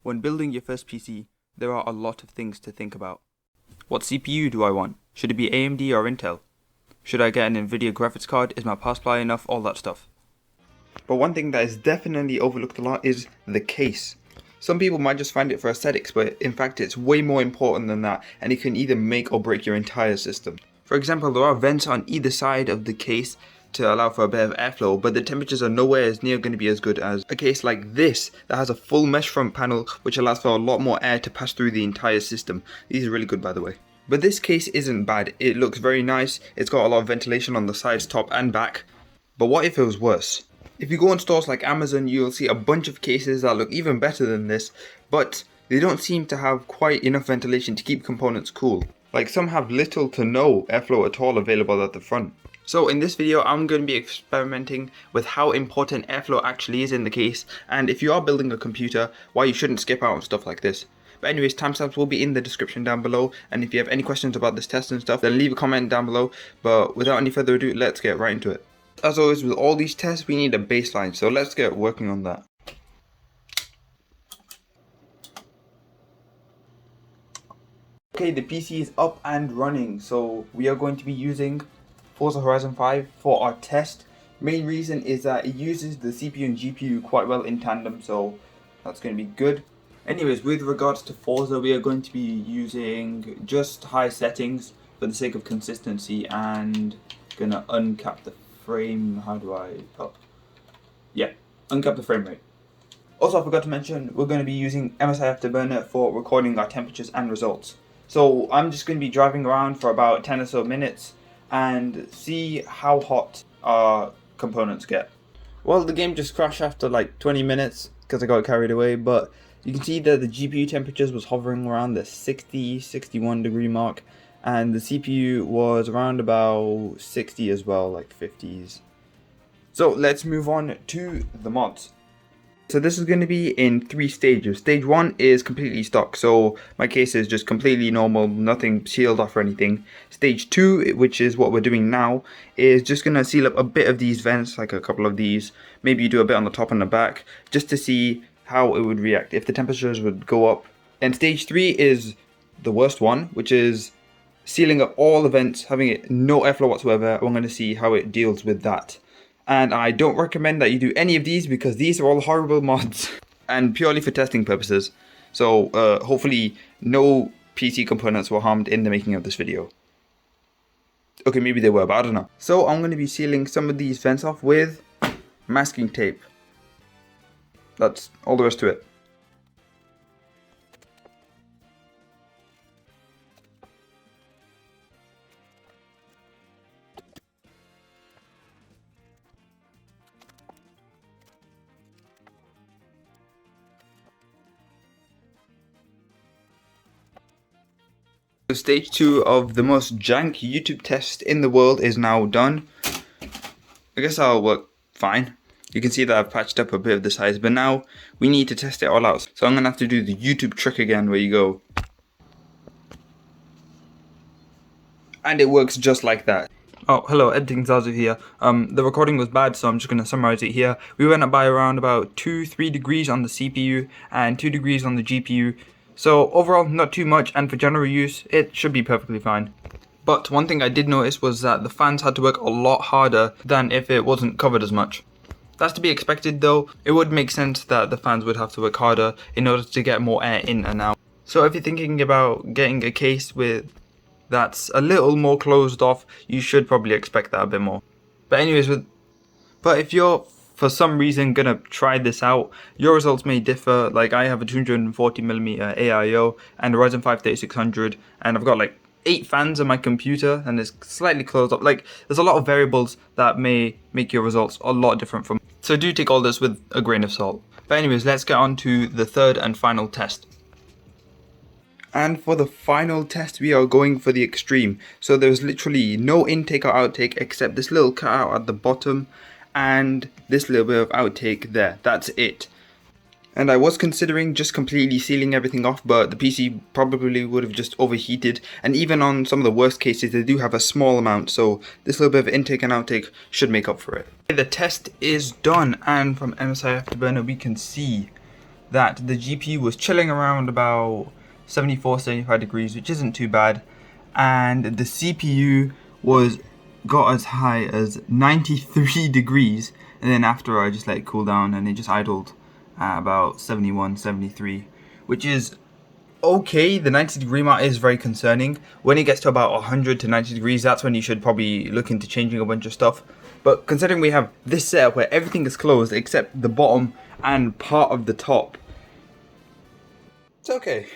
When building your first PC, there are a lot of things to think about. What CPU do I want? Should it be AMD or Intel? Should I get an Nvidia graphics card? Is my power supply enough? All that stuff. But one thing that is definitely overlooked a lot is the case. Some people might just find it for aesthetics, but in fact it's way more important than that, and it can either make or break your entire system. For example, there are vents on either side of the case to allow for a bit of airflow, but the temperatures are nowhere as near going to be as good as a case like this that has a full mesh front panel which allows for a lot more air to pass through the entire system. These are really good, by the way. But this case isn't bad. It looks very nice. It's got a lot of ventilation on the sides, top and back. But what if it was worse? If you go on stores like Amazon, you'll see a bunch of cases that look even better than this, but they don't seem to have quite enough ventilation to keep components cool. Like, some have little to no airflow at all available at the front. So in this video, I'm going to be experimenting with how important airflow actually is in the case, and if you are building a computer, why you shouldn't skip out on stuff like this. But anyways, timestamps will be in the description down below, and if you have any questions about this test and stuff, then leave a comment down below. But without any further ado, let's get right into it. As always with all these tests, we need a baseline, so let's get working on that. Okay, the PC is up and running, so we are going to be using Forza Horizon 5 for our test. Main reason is that it uses the CPU and GPU quite well in tandem, so that's going to be good. Anyways, with regards to Forza, we are going to be using just high settings for the sake of consistency, and gonna uncap the frame. How do I? Oh, yeah, uncap the frame rate. Also, I forgot to mention, we're going to be using MSI Afterburner for recording our temperatures and results. So I'm just going to be driving around for about 10 or so minutes and see how hot our components get. Well, the game just crashed after like 20 minutes because I got carried away, but you can see that the GPU temperatures was hovering around the 61 degree mark, and the CPU was around about 60 as well, like 50s. So let's move on to the mods. So this is going to be in 3 stages. Stage 1 is completely stock, so my case is just completely normal, nothing sealed off or anything. Stage 2, which is what we're doing now, is just going to seal up a bit of these vents, like a couple of these. Maybe you do a bit on the top and the back, just to see how it would react, if the temperatures would go up. And stage 3 is the worst one, which is sealing up all the vents, having it no airflow whatsoever. We're going to see how it deals with that. And I don't recommend that you do any of these because these are all horrible mods and purely for testing purposes. So hopefully no PC components were harmed in the making of this video. Okay, maybe they were, but I don't know. So I'm going to be sealing some of these vents off with masking tape. That's all there is to it. So stage 2 of the most jank YouTube test in the world is now done. I guess that'll work fine. You can see that I've patched up a bit of the size, but now we need to test it all out. So I'm going to have to do the YouTube trick again where you go. And it works just like that. Oh, hello, Editing Zazu here. The recording was bad, so I'm just going to summarize it here. We went up by around about 2-3 degrees on the CPU and 2 degrees on the GPU. So overall, not too much, and for general use, it should be perfectly fine. But one thing I did notice was that the fans had to work a lot harder than if it wasn't covered as much. That's to be expected though. It would make sense that the fans would have to work harder in order to get more air in and out. So if you're thinking about getting a case that's a little more closed off, you should probably expect that a bit more. But anyways, but if you're for some reason gonna try this out, your results may differ. Like, I have a 240mm AIO and a Ryzen 5 3600, and I've got like 8 fans on my computer and it's slightly closed up. Like, there's a lot of variables that may make your results a lot different from. So do take all this with a grain of salt. But anyways, let's get on to the third and final test. And for the final test, we are going for the extreme. So there's literally no intake or outtake except this little cutout at the bottom and this little bit of outtake there. That's it. And I was considering just completely sealing everything off, but the PC probably would have just overheated, and even on some of the worst cases they do have a small amount, so this little bit of intake and outtake should make up for it. The test is done, and from MSI Afterburner we can see that the GPU was chilling around about 74-75 degrees, which isn't too bad, and the CPU got as high as 93 degrees, and then after I just let it cool down and it just idled at about 71, 73, which is okay. The 90-degree mark is very concerning. When it gets to about 100 to 90 degrees, that's when you should probably look into changing a bunch of stuff. But considering we have this setup where everything is closed except the bottom and part of the top, it's okay.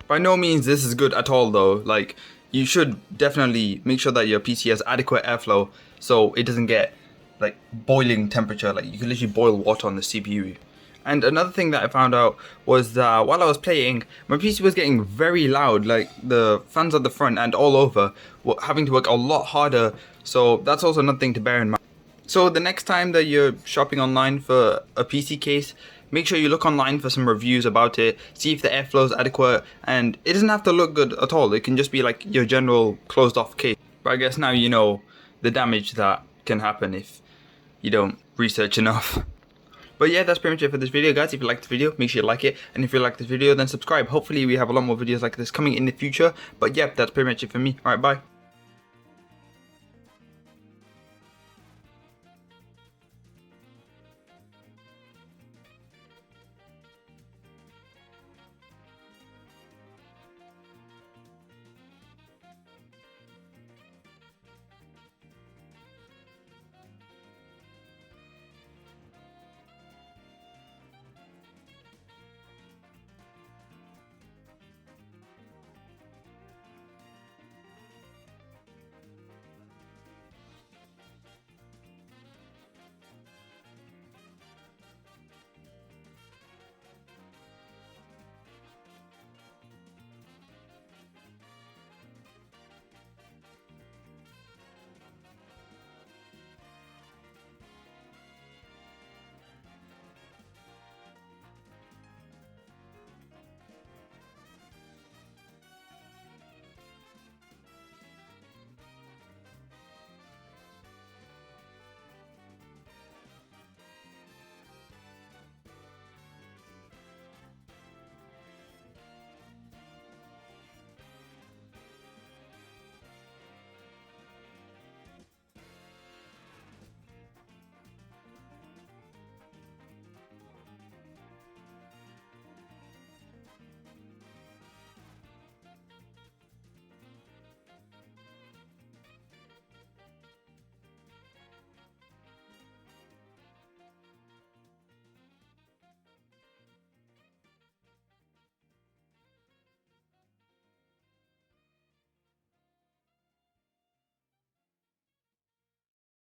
By no means this is good at all though. Like, you should definitely make sure that your PC has adequate airflow so it doesn't get like boiling temperature. Like, you can literally boil water on the CPU. And another thing that I found out was that while I was playing, my PC was getting very loud. Like, the fans at the front and all over were having to work a lot harder. So that's also another thing to bear in mind. So the next time that you're shopping online for a PC case, make sure you look online for some reviews about it, see if the airflow is adequate, and it doesn't have to look good at all. It can just be like your general closed off case. But I guess now you know the damage that can happen if you don't research enough. But yeah, that's pretty much it for this video, guys. If you liked the video, make sure you like it. And if you liked this video, then subscribe. Hopefully we have a lot more videos like this coming in the future. But yeah, that's pretty much it for me. Alright, bye.